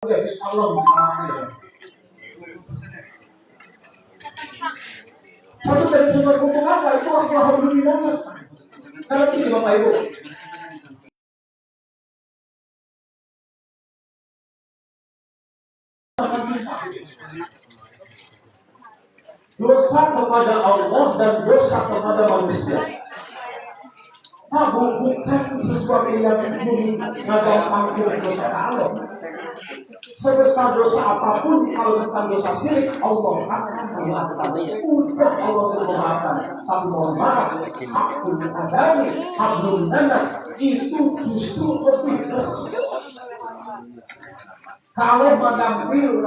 ya Insya Allah mengalami. Satu dari sumber hukum apa itu alhamdulillah. Kalau ini Bapak Ibu, dosa kepada Allah dan dosa kepada manusia. Nah, bukan sesuatu yang gampang dosa Allah. Sebesar dosa apapun, kalau bukan dosa syirik, Allah akan memaafkan. Udah Allah memaafkan. Tapi mohon maaf, hakul adami, hablum nanas itu justru lebih. Kalau mengambil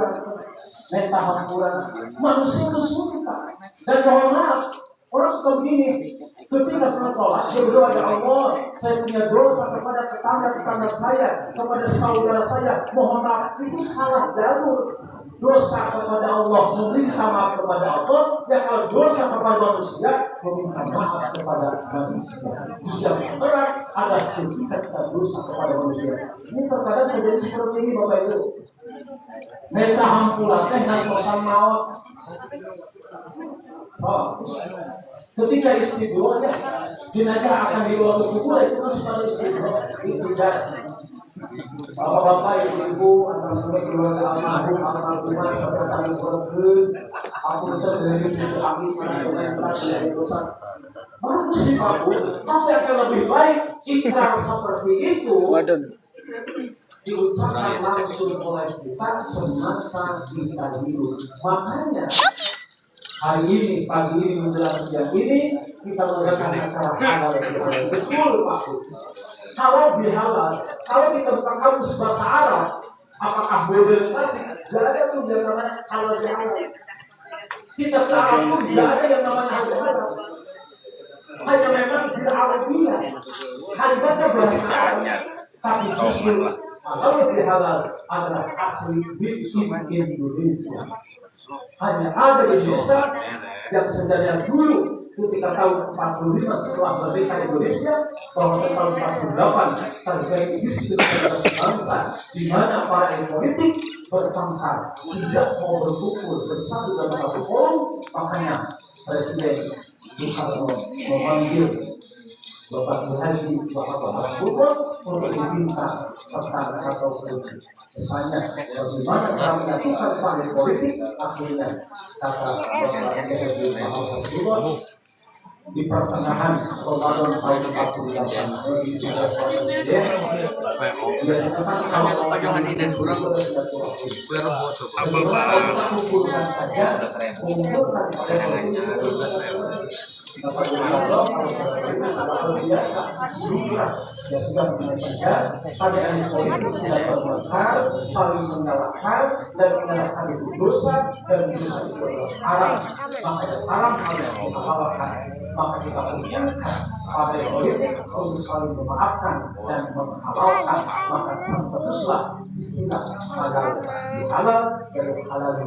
metahampuran manusia itu suka. Dan mohon maaf, orang suka begini. Ketika selesai sholat, dia berdoa, ya Allah, saya punya dosa kepada tetangga-tetangga saya, kepada saudara saya. Mohon maaf, itu salah jalur. Dosa kepada Allah, meminta maaf kepada Allah. Ya kalau dosa kepada manusia, meminta maaf kepada manusia. Justru yang berat adalah ketika kita dosa kepada manusia. Ini terkadang terjadi seperti ini, Bapak Ibu. Minta hampulah teh dan kosan maut. Ketika istiqomahnya jenazah akan dibawa ke kuburan itu kan pada istiqomah itu tidak. Bapak-bapak, ibu-ibu, antara semua keluarga almarhum, almarhumah, saudara saling berkenan, aku dari kami menentukan dari dosa. Bagus sih Pak Bu, tapi akan lebih baik ikrar seperti itu diucapkan langsung oleh kita semasa kita hidup. Makanya hari ini, pagi ini, menjelang siang ini kita mengadakan acara halal. Betul Pak Bu. Kalau bihalal, kalau kita buka kamus bahasa Arab, apakah boleh kasih? Gak ada tuh yang namanya halal bihalal. Kita Arab pun gak ada yang namanya halal bihalal. Hanya memang di Arabia, kalimatnya bahasa Arab. Tapi justru halal bihalal adalah asli di Indonesia. Hanya ada di Indonesia yang sebenarnya dulu ketika tahun 45 setelah merdeka Indonesia, bahwa tahun 48 terjadi diskusi bangsa di mana para elit politik bertengkar, tidak mau berkumpul bersatu dalam satu forum. Makanya Presiden Soekarno memanggil Bapak Haji Bapak Bukor untuk diminta pesan atau kritik. Misalnya, bagaimana cara menyatukan partai politik, akhirnya kata Bapak Haji Bapak Bukor di pertengahan Ramadan tahun 48 bagi saudara Presiden, biasanya kalau pajangan ini kurang mengumpulkan saja, mengumpulkan Bapak Gubernur kalau biasa ya sudah saja pada elit politik sudah bertengkar, saling menyalahkan dan menyalahkan itu dosa dan dosa itu haram. Maka haram harus dihalalkan. Maka kita punya pada politik untuk saling memaafkan dan menghalalkan. Maka terputuslah istilah halal dan halal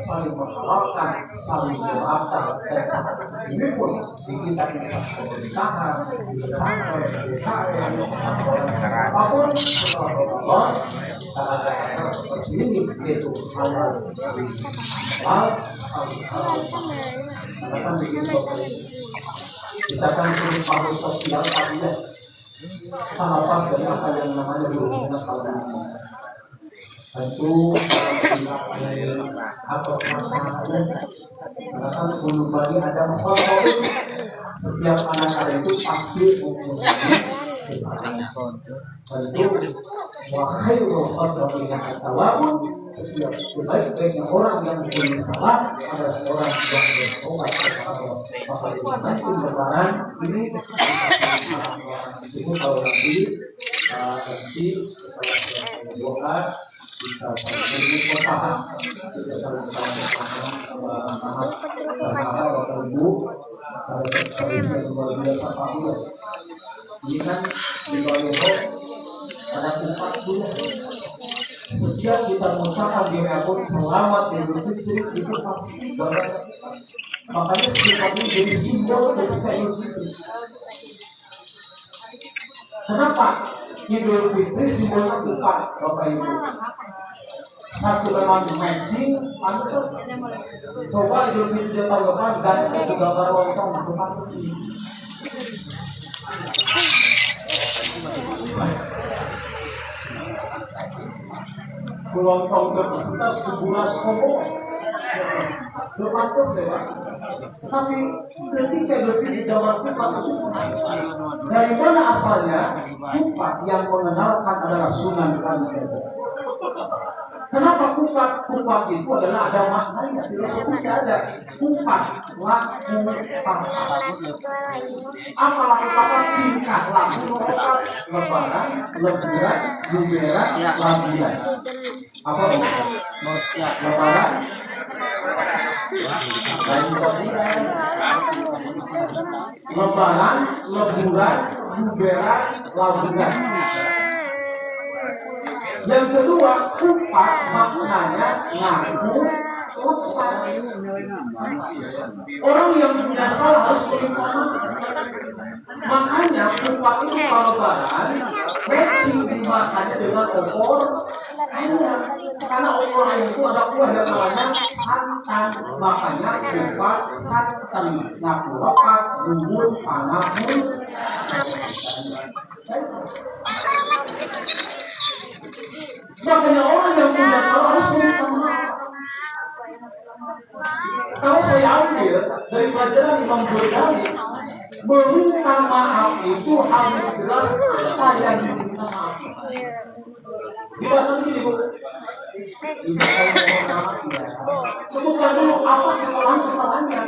saling menghalalkan, saling memaafkan dan ini pun di kita pemerintahan, di apapun Allah kata-kata seperti ini yaitu halal. Kita kan suruh pakai sosial tadinya sama pas dari apa yang namanya berhubungan pada tentu atau masalahnya bahkan belum bagi ada masalah. Setiap anak ada itu pasti mempunyai kesalahan. Tentu wahai roh yang tawabun, setiap sebaik-baiknya orang yang mempunyai salah adalah orang yang bertobat kepada Allah. Maka dengan lebaran ini itu kalau nanti doa bisa saling bertahan, bisa saling bertahan ibu luar biasa Pak. Ini kan di bawah ada 4 bulan. Setiap kita mengucapkan diri pun selamat di Idul Fitri itu pasti banget. Makanya setiap ini jadi simbol ketika Idul Fitri. Kenapa? Idul Fitri simbolnya kupat, Bapak Ibu. Satu memang matching, terus coba Idul Fitri tahun depan ganti juga baru lontong kupat ini. Lontong kita sebulan sekongkol. Berpantas ya Pak. Tapi ketika berpikir Jawa Kupat itu dari mana asalnya? Kupat yang mengenalkan adalah Sunan Kalijaga. Kenapa kupat? Kupat itu adalah ada maknanya, filosofisnya ada. Kupat, laku papa. Apa laku papa? Tingkah laku lokal, lebaran, lebaran, juberan, lampiran. Apa bos? Lebaran. Lebaran, leburan, juberan, lampiran. Yang kedua, kupat maknanya ngaku kupat. Orang yang punya salah harus beriman. Makanya kupat itu kalau lebaran matching dimakannya dengan opor ayam. Karena opor ayam itu ada kuah yang namanya santan. Makanya kupat santan. Ngaku lekat, bumbu, panas, makanya orang yang punya salah harus meminta maaf. Kalau saya ambil dari pelajaran Imam Ghazali, meminta maaf itu harus jelas saya meminta maaf. Di bahasa ini Bu. Sebutkan dulu apa kesalahan-kesalahannya.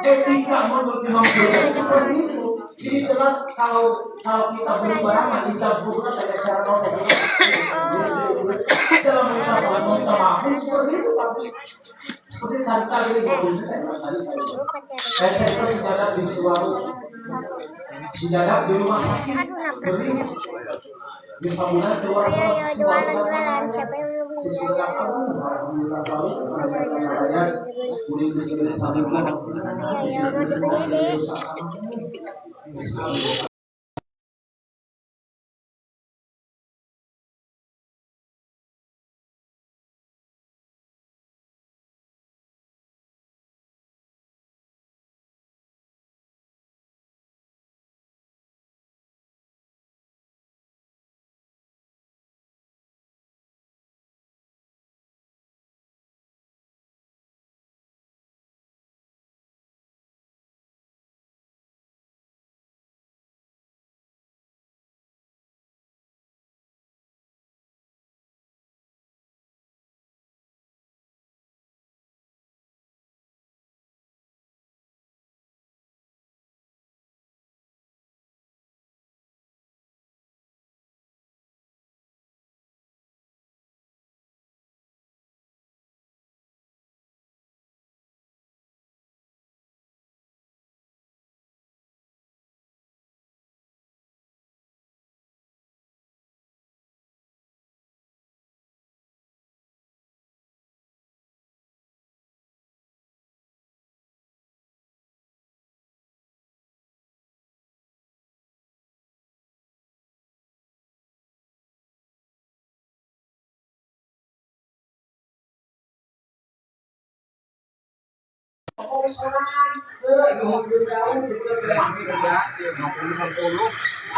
Etika menurut Imam Ghazali seperti itu. Jadi jelas kalau kita berbarangan dicampurkan dengan secara notek. Dalam minta maaf seperti itu Pak. Seperti cerita ini saya cerita sejarah di Suwaru, sejarah di rumah sakit beri di sambutan keluar Suwaru siapa yang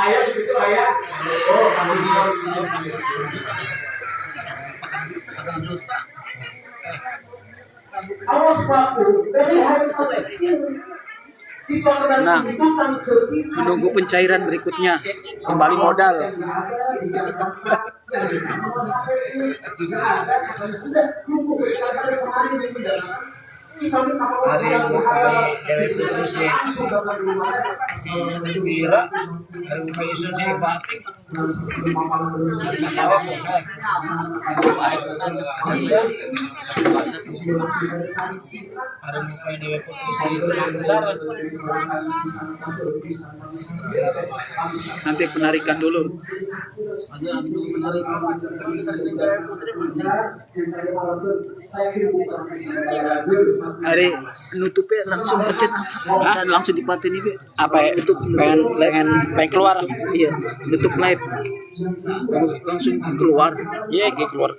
ayah begitu ayah. Oh, kamu awas Paku dari hari kecil kita menunggu pencairan berikutnya, kembali modal. Hari ini dari terus sih Bira hari buka isu sih batik tawa kok hari buka dewe putri sih cara Nanti penarikan dulu. aja dulu menarikan putri Hari nutupnya langsung pencet dan langsung dipaten ini. Apa ya? Pengen keluar. Iya, nutup live. Langsung keluar. Iya, kayak keluar.